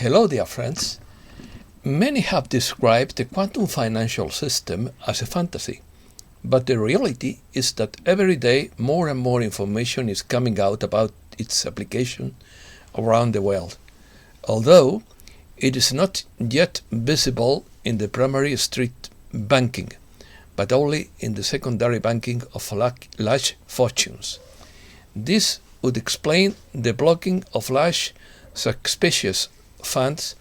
Hello, dear friends. Many have described the quantum financial system as a fantasy, but the reality is that every day more and more information is coming out about its application around the world, although it is not yet visible in the primary street banking, but only in the secondary banking of large fortunes. This would explain the blocking of large suspicious funds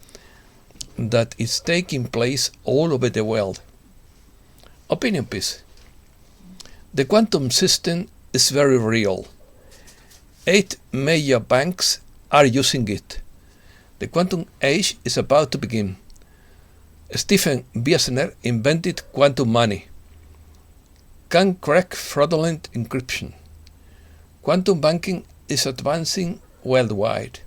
that is taking place all over the world. Opinion piece. The quantum system is very real. 8 major banks are using it. The quantum age is about to begin. Stephen Wiesner invented quantum money. Can crack fraudulent encryption. Quantum banking is advancing worldwide.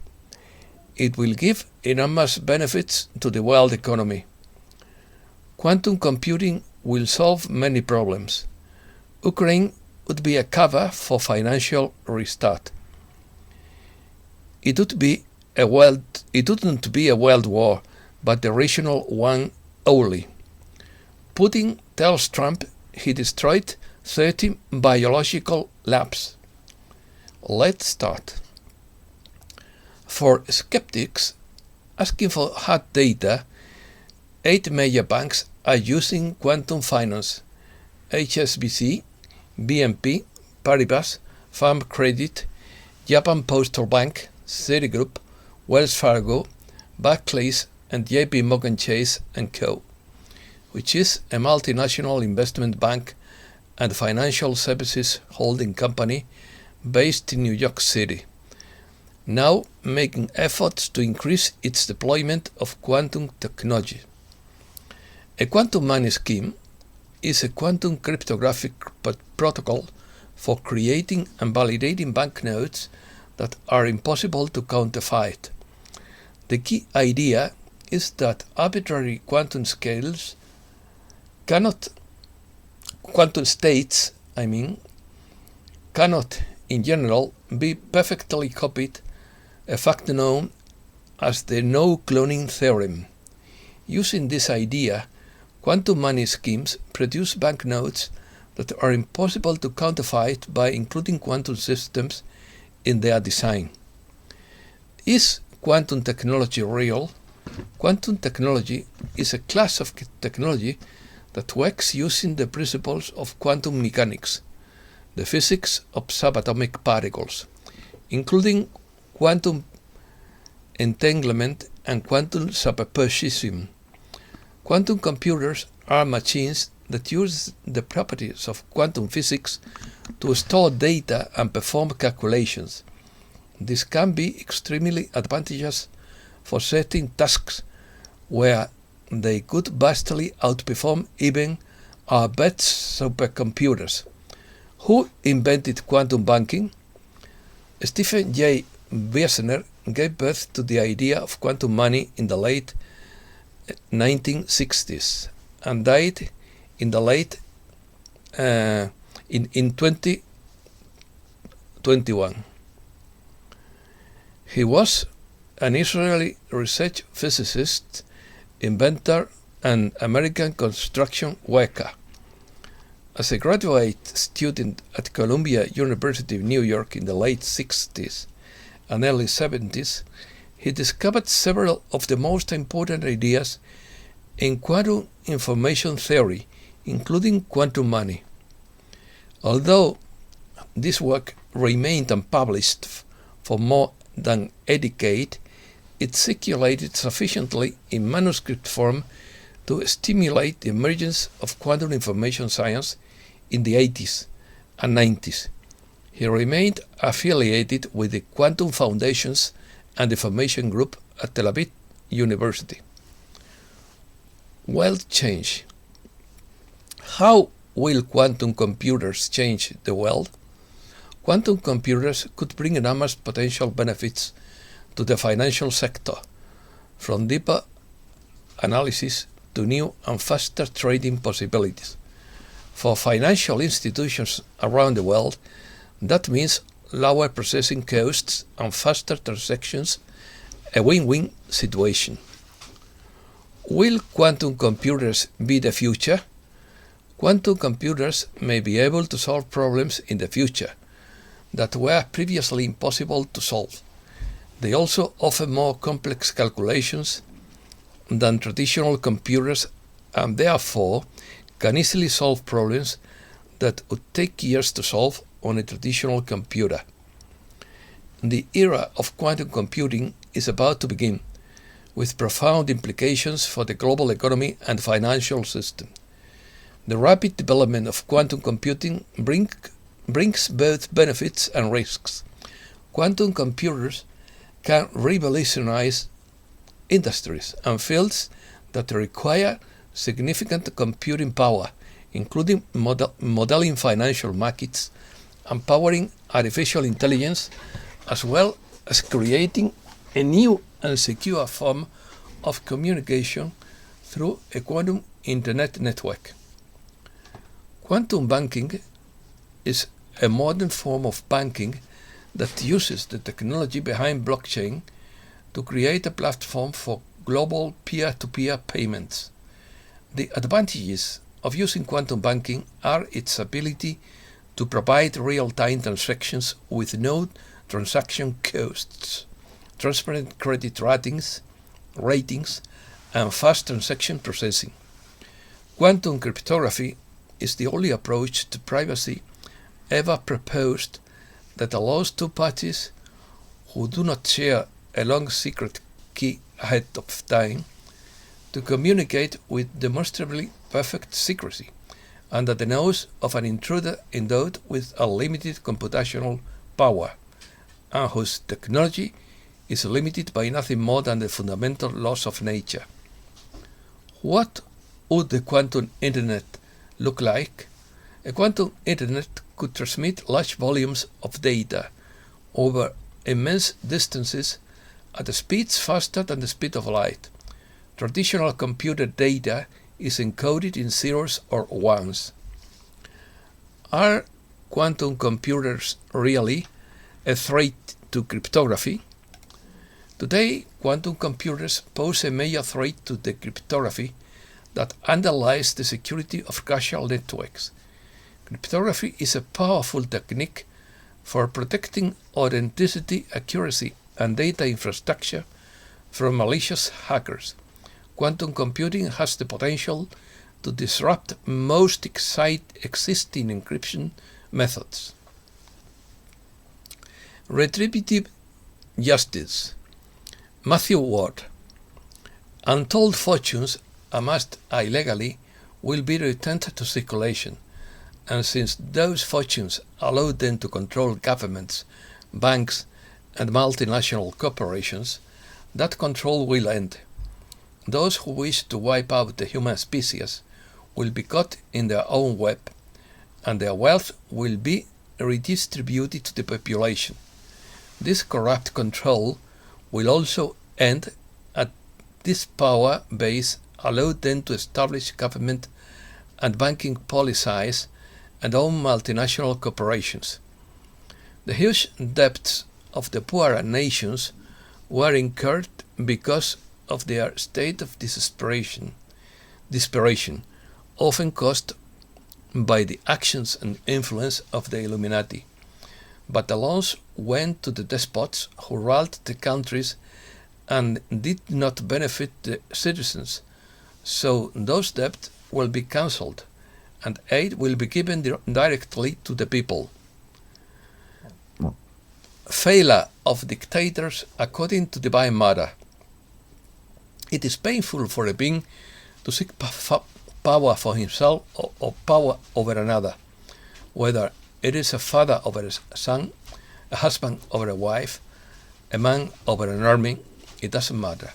It will give enormous benefits to the world economy. Quantum computing will solve many problems. Ukraine would be a cover for financial restart. It wouldn't be a world war, but a regional one only. Putin tells Trump he destroyed 30 biological labs. Let's start. For skeptics asking for hard data, 8 major banks are using quantum finance: HSBC, BNP Paribas, Farm Credit, Japan Postal Bank, Citigroup, Wells Fargo, Barclays, and JP Morgan Chase & Co., which is a multinational investment bank and financial services holding company based in New York City, now making efforts to increase its deployment of quantum technology. A quantum money scheme is a quantum cryptographic protocol for creating and validating banknotes that are impossible to counterfeit. The key idea is that arbitrary quantum states cannot in general be perfectly copied, a fact known as the no-cloning theorem. Using this idea, quantum money schemes produce banknotes that are impossible to counterfeit by including quantum systems in their design. Is quantum technology real? Quantum technology is a class of technology that works using the principles of quantum mechanics, the physics of subatomic particles, including quantum entanglement and quantum superposition. Quantum computers are machines that use the properties of quantum physics to store data and perform calculations. This can be extremely advantageous for certain tasks where they could vastly outperform even our best supercomputers. Who invented quantum banking? Stephen J. Wiesner gave birth to the idea of quantum money in the late 1960s and died in the late in 2021. He was an Israeli research physicist, inventor, and American construction worker. As a graduate student at Columbia University of New York in the late 60s and early 70s, he discovered several of the most important ideas in quantum information theory, including quantum money. Although this work remained unpublished for more than a decade, it circulated sufficiently in manuscript form to stimulate the emergence of quantum information science in the 80s and 90s. He remained affiliated with the Quantum Foundations and Information Group at Tel Aviv University. World change. How will quantum computers change the world? Quantum computers could bring enormous potential benefits to the financial sector, from deeper analysis to new and faster trading possibilities. For financial institutions around the world, that means lower processing costs and faster transactions a win-win situation. Will quantum computers be the future? Quantum computers may be able to solve problems in the future that were previously impossible to solve. They also offer more complex calculations than traditional computers and therefore can easily solve problems that would take years to solve on a traditional computer. The era of quantum computing is about to begin, with profound implications for the global economy and financial system. The rapid development of quantum computing brings both benefits and risks. Quantum computers can revolutionize industries and fields that require significant computing power, including modeling financial markets and powering artificial intelligence, as well as creating a new and secure form of communication through a quantum internet network. Quantum banking is a modern form of banking that uses the technology behind blockchain to create a platform for global peer-to-peer payments. The advantages of using quantum banking are its ability to provide real-time transactions with no transaction costs, transparent credit ratings, and fast transaction processing. Quantum cryptography is the only approach to privacy ever proposed that allows two parties who do not share a long secret key ahead of time to communicate with demonstrably perfect secrecy under the nose of an intruder endowed with unlimited computational power, and whose technology is limited by nothing more than the fundamental laws of nature. What would the quantum internet look like? A quantum internet could transmit large volumes of data over immense distances at speeds faster than the speed of light. Traditional computer data is encoded in zeros or ones. Are quantum computers really a threat to cryptography? Today, quantum computers pose a major threat to the cryptography that underlies the security of casual networks. Cryptography is a powerful technique for protecting authenticity, accuracy, and data infrastructure from malicious hackers. Quantum computing has the potential to disrupt most existing encryption methods. Retributive justice. Matthew Ward. Untold fortunes amassed illegally will be returned to circulation, and since those fortunes allow them to control governments, banks, and multinational corporations, that control will end. Those who wish to wipe out the human species will be caught in their own web, and their wealth will be redistributed to the population. This corrupt control will also end as this power base allowed them to establish government and banking policies and own multinational corporations. The huge debts of the poorer nations were incurred because of their state of desperation, often caused by the actions and influence of the Illuminati. But the loans went to the despots who ruled the countries and did not benefit the citizens, so those debts will be cancelled and aid will be given directly to the people. Failure of dictators according to divine matter. It is painful for a being to seek power for himself or power over another, whether it is a father over a son, a husband over a wife, a man over an army, it doesn't matter.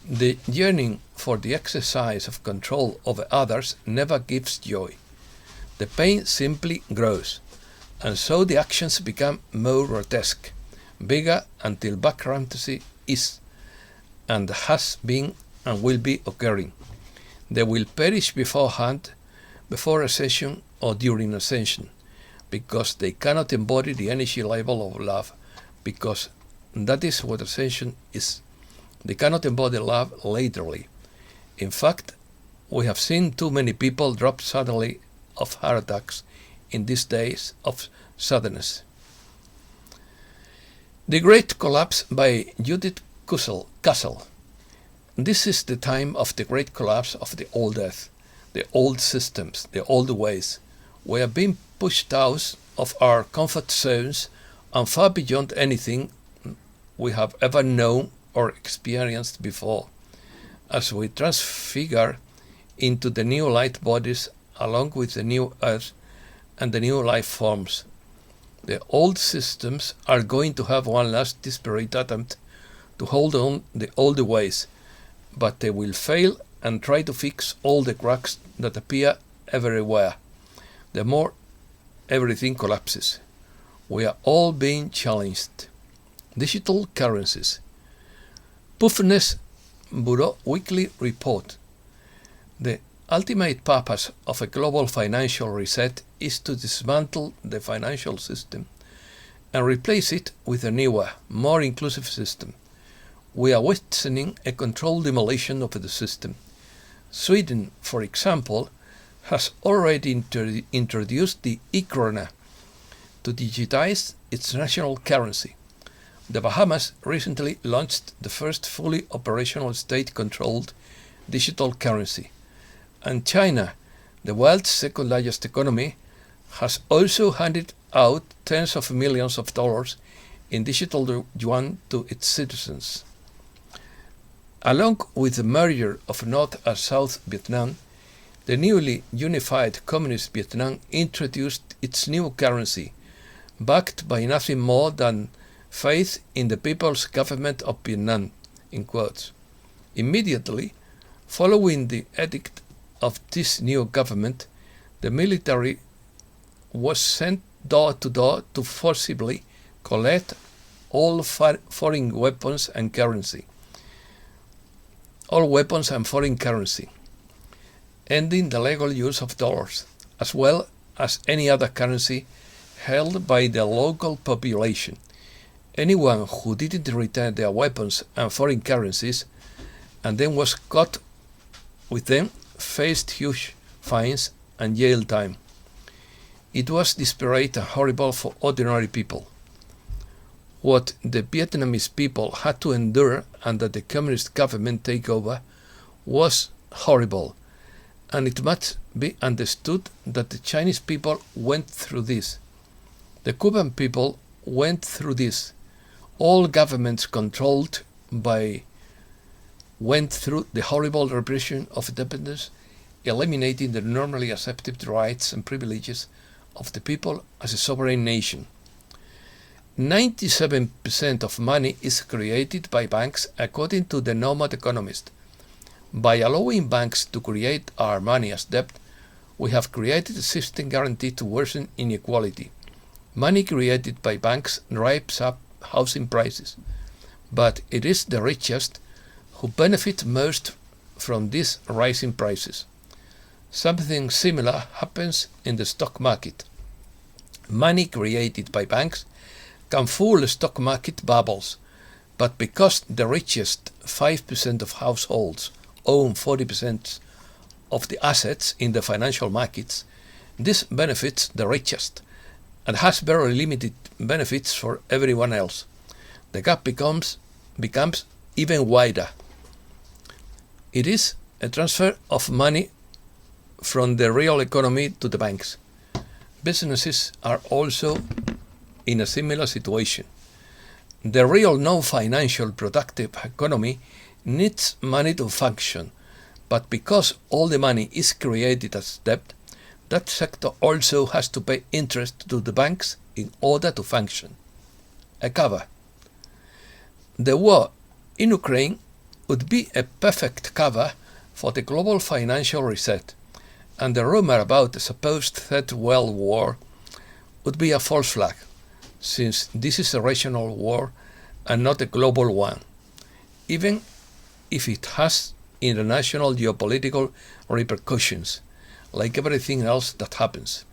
The yearning for the exercise of control over others never gives joy. The pain simply grows, and so the actions become more grotesque, bigger until bankruptcy is, and has been, and will be occurring. They will perish beforehand, before ascension or during ascension, because they cannot embody the energy level of love, because that is what ascension is. They cannot embody love laterally. In fact, we have seen too many people drop suddenly of heart attacks in these days of suddenness. The Great Collapse by Judith Castle. This is the time of the great collapse of the old earth, the old systems, the old ways. We are being pushed out of our comfort zones and far beyond anything we have ever known or experienced before, as we transfigure into the new light bodies along with the new earth and the new life forms. The old systems are going to have one last desperate attempt to hold on the old ways, but they will fail and try to fix all the cracks that appear everywhere. The more everything collapses. We are all being challenged. Digital currencies. Putin's Bureau Weekly Report. The ultimate purpose of a global financial reset is to dismantle the financial system and replace it with a newer, more inclusive system. We are witnessing a controlled demolition of the system. Sweden, for example, has already introduced the e-krona to digitize its national currency. The Bahamas recently launched the first fully operational state-controlled digital currency. And China, the world's second largest economy, has also handed out tens of millions of dollars in digital yuan to its citizens. Along with the merger of North and South Vietnam, the newly unified Communist Vietnam introduced its new currency, backed by nothing more than faith in the People's Government of Vietnam, in quotes. Immediately following the edict of this new government, the military was sent door to door to forcibly collect all foreign weapons and currency. All weapons and foreign currency, ending the legal use of dollars, as well as any other currency held by the local population. Anyone who didn't return their weapons and foreign currencies and then was caught with them faced huge fines and jail time. It was desperate and horrible for ordinary people. What the Vietnamese people had to endure under the communist government takeover was horrible, and it must be understood that the Chinese people went through this. The Cuban people went through this. All governments controlled by went through the horrible repression of independence, eliminating the normally accepted rights and privileges of the people as a sovereign nation. 97% of money is created by banks, according to the Nomad Economist. By allowing banks to create our money as debt, we have created a system guaranteed to worsen inequality. Money created by banks drives up housing prices, but it is the richest who benefit most from these rising prices. Something similar happens in the stock market. Money created by banks can fool stock market bubbles, but because the richest 5% of households own 40% of the assets in the financial markets, this benefits the richest and has very limited benefits for everyone else. The gap becomes even wider. It is a transfer of money from the real economy to the banks. Businesses are also in a similar situation. The real non-financial productive economy needs money to function, but because all the money is created as debt, that sector also has to pay interest to the banks in order to function. A cover. The war in Ukraine would be a perfect cover for the global financial reset, and the rumor about a supposed Third World War would be a false flag, since this is a regional war and not a global one, even if it has international geopolitical repercussions, like everything else that happens.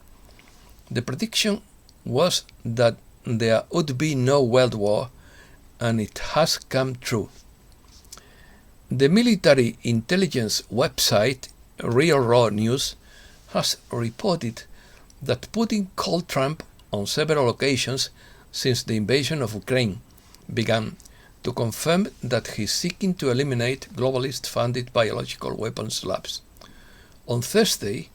The prediction was that there would be no world war, and it has come true. The military intelligence website Real Raw News has reported that Putin called Trump on several occasions since the invasion of Ukraine began to confirm that he is seeking to eliminate globalist-funded biological weapons labs. On Thursday,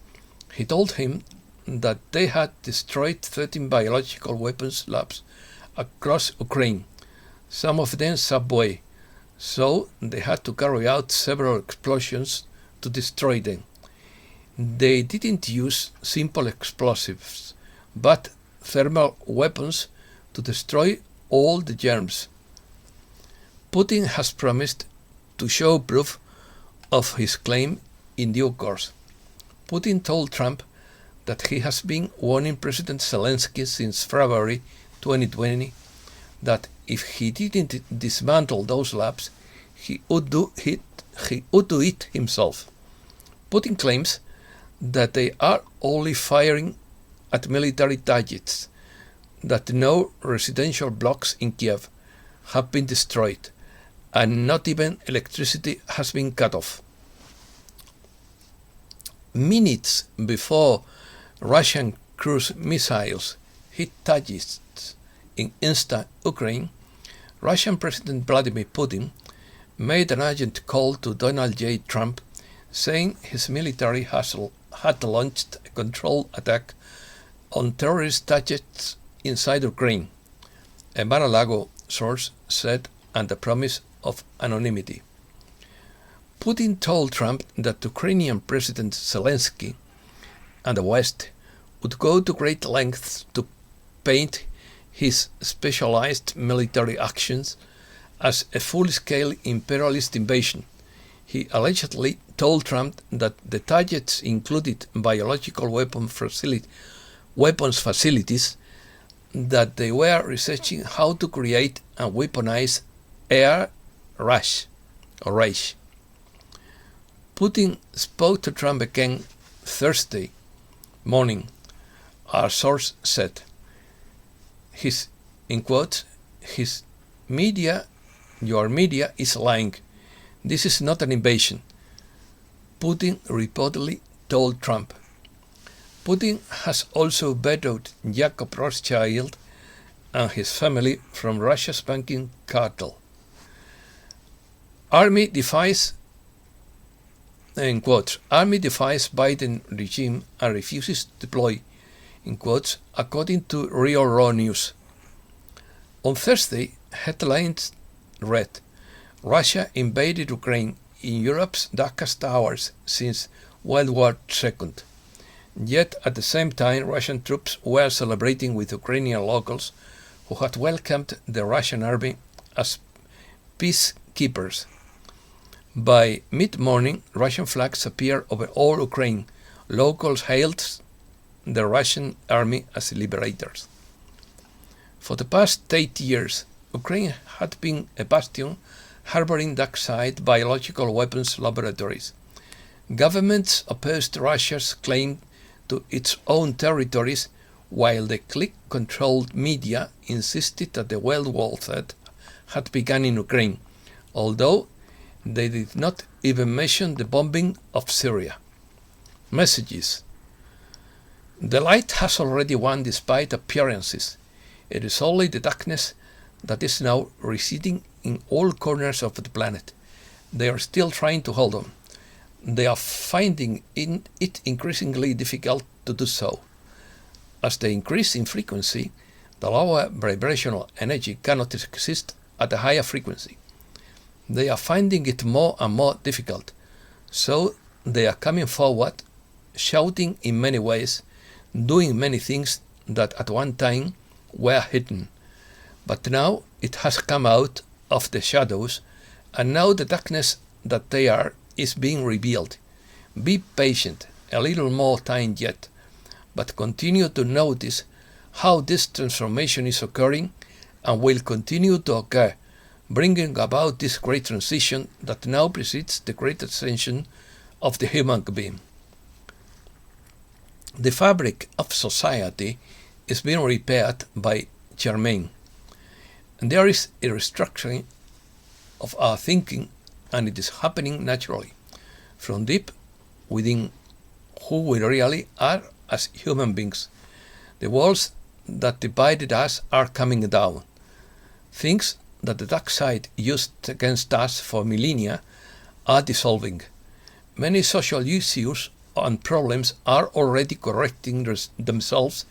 he told him that they had destroyed 13 biological weapons labs across Ukraine, some of them subway, so they had to carry out several explosions to destroy them. They didn't use simple explosives, but thermal weapons to destroy all the germs. Putin has promised to show proof of his claim in due course. Putin told Trump that he has been warning President Zelensky since February 2020 that if he didn't dismantle those labs, he would do it himself. Putin claims that they are only firing at military targets, that no residential blocks in Kiev have been destroyed, and not even electricity has been cut off. Minutes before Russian cruise missiles hit targets in eastern Ukraine, Russian President Vladimir Putin made an urgent call to Donald J. Trump, saying his military had launched a controlled attack on terrorist targets inside Ukraine, a Mar-a-Lago source said under promise of anonymity. Putin told Trump that Ukrainian President Zelensky and the West would go to great lengths to paint his specialized military actions as a full-scale imperialist invasion. He allegedly told Trump that the targets included biological weapons facilities, that they were researching how to create and weaponize air rage. Putin spoke to Trump again Thursday morning, our source said. Your media is lying. This is not an invasion, Putin reportedly told Trump. Putin has also vetoed Jacob Rothschild and his family from Russia's banking cartel. Army defies Biden regime and refuses to deploy, according to Real Raw News. On Thursday, headlines read, Russia invaded Ukraine in Europe's darkest hours since World War II. Yet at the same time, Russian troops were celebrating with Ukrainian locals who had welcomed the Russian army as peacekeepers. By mid-morning, Russian flags appeared over all Ukraine. Locals hailed the Russian army as liberators. For the past 8 years, Ukraine had been a bastion harboring dark-side biological weapons laboratories. Governments opposed Russia's claim to its own territories, while the clique-controlled media insisted that the World War III had begun in Ukraine, although they did not even mention the bombing of Syria. Messages. The light has already won despite appearances. It is only the darkness that is now receding in all corners of the planet. They are still trying to hold on. They are finding it increasingly difficult to do so. As they increase in frequency, the lower vibrational energy cannot exist at a higher frequency. They are finding it more and more difficult, so they are coming forward, shouting in many ways, doing many things that at one time were hidden. But now it has come out of the shadows, and now the darkness that they are is being revealed. Be patient, a little more time yet, but continue to notice how this transformation is occurring and will continue to occur, bringing about this great transition that now precedes the great ascension of the human being. The fabric of society is being repaired by Germain, and there is a restructuring of our thinking and it is happening naturally, from deep within who we really are as human beings. The walls that divided us are coming down. Things that the dark side used against us for millennia are dissolving. Many social issues and problems are already correcting themselves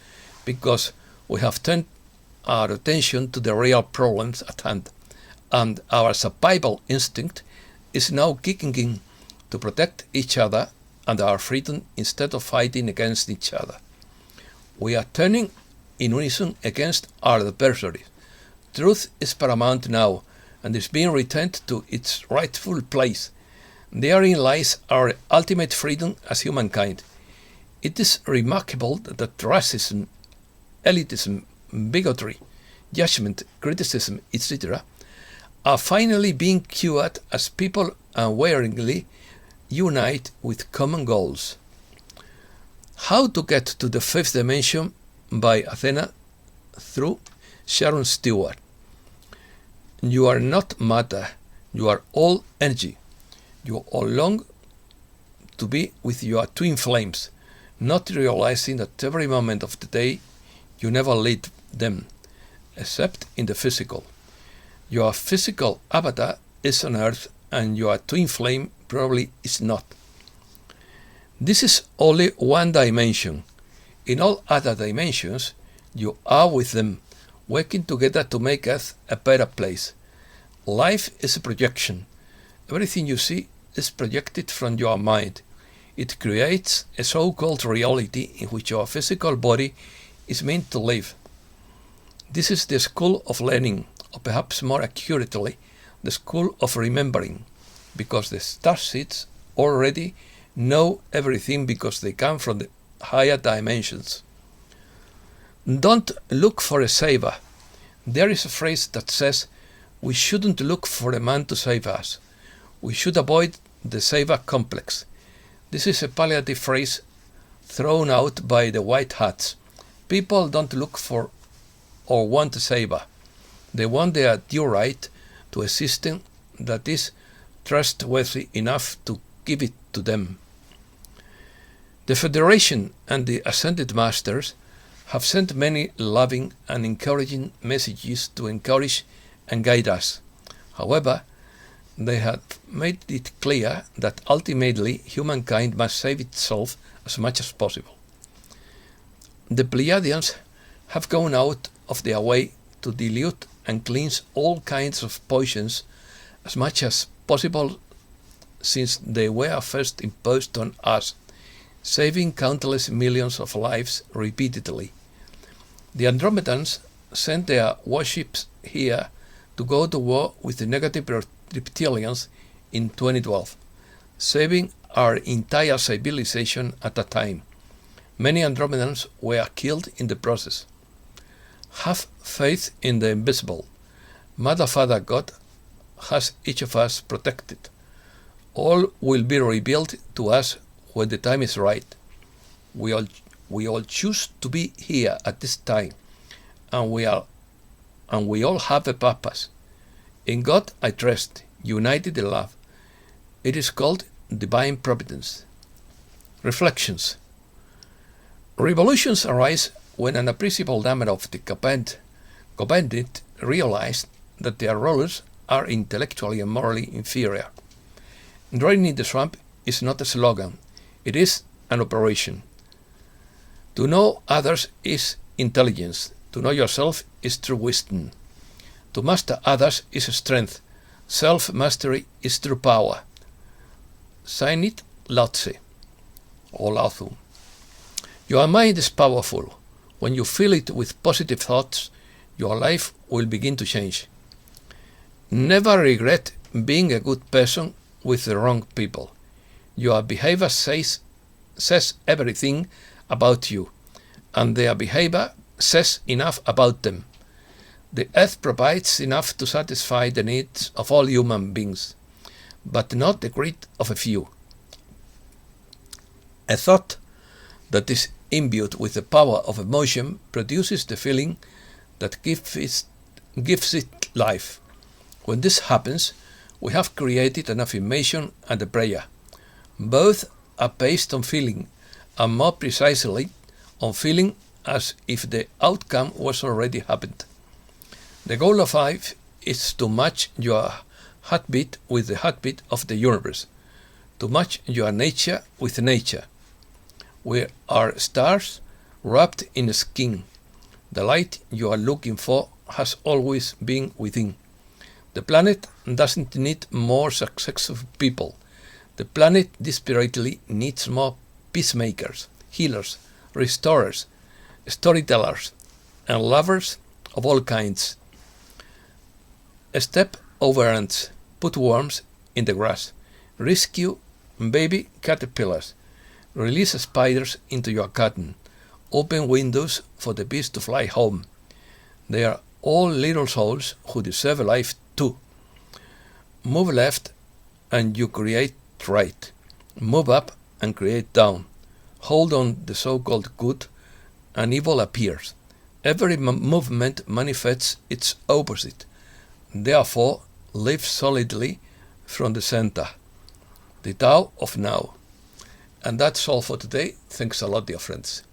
because we have turned our attention to the real problems at hand, and our survival instinct is now kicking in to protect each other and our freedom instead of fighting against each other. We are turning in unison against our adversaries. Truth is paramount now and is being returned to its rightful place. Therein lies our ultimate freedom as humankind. It is remarkable that racism, elitism, bigotry, judgment, criticism, etc. are finally being cured as people unwaveringly unite with common goals. How to get to the fifth dimension by Athena through Sharon Stewart. You are not matter, you are all energy. You all long to be with your twin flames, not realizing that every moment of the day you never lead them, except in the physical. Your physical avatar is on Earth and your twin flame probably is not. This is only one dimension. In all other dimensions, you are with them, working together to make Earth a better place. Life is a projection. Everything you see is projected from your mind. It creates a so-called reality in which your physical body is meant to live. This is the school of learning, or perhaps more accurately, the school of remembering, because the starseeds already know everything because they come from the higher dimensions. Don't look for a savior. There is a phrase that says we shouldn't look for a man to save us. We should avoid the savior complex. This is a palliative phrase thrown out by the white hats. People don't look for or want a savior. They want their due right to a system that is trustworthy enough to give it to them. The Federation and the Ascended Masters have sent many loving and encouraging messages to encourage and guide us. However, they have made it clear that ultimately humankind must save itself as much as possible. The Pleiadians have gone out of their way to dilute and cleanse all kinds of poisons as much as possible since they were first imposed on us, saving countless millions of lives repeatedly. The Andromedans sent their warships here to go to war with the negative reptilians in 2012, saving our entire civilization at that time. Many Andromedans were killed in the process. Have faith in the invisible. Mother, Father, God has each of us protected. All will be revealed to us when the time is right. We all choose to be here at this time, and we all have a purpose. In God I trust, united in love. It is called divine providence. Reflections. Revolutions arise when an appreciable number of the combatant realize that their rulers are intellectually and morally inferior. Draining the swamp is not a slogan, it is an operation. To know others is intelligence. To know yourself is true wisdom. To master others is strength. Self-mastery is true power. Sign it, Lao Tse, or Lao Tzu. Your mind is powerful. When you fill it with positive thoughts, your life will begin to change. Never regret being a good person with the wrong people. Your behavior says everything about you, and their behavior says enough about them. The earth provides enough to satisfy the needs of all human beings, but not the greed of a few. A thought that is imbued with the power of emotion produces the feeling that gives it life. When this happens, we have created an affirmation and a prayer. Both are based on feeling, and more precisely on feeling as if the outcome was already happened. The goal of life is to match your heartbeat with the heartbeat of the universe, to match your nature with nature. We are stars wrapped in skin. The light you are looking for has always been within. The planet doesn't need more successful people. The planet desperately needs more peacemakers, healers, restorers, storytellers, and lovers of all kinds. Step over ants, put worms in the grass, rescue baby caterpillars, release spiders into your garden, open windows for the bees to fly home. They are all little souls who deserve a life too. Move left and you create right. Move up and create down. Hold on the so-called good and evil appears. Every movement manifests its opposite. Therefore, live solidly from the center. The Tao of Now. And that's all for today. Thanks a lot, dear friends.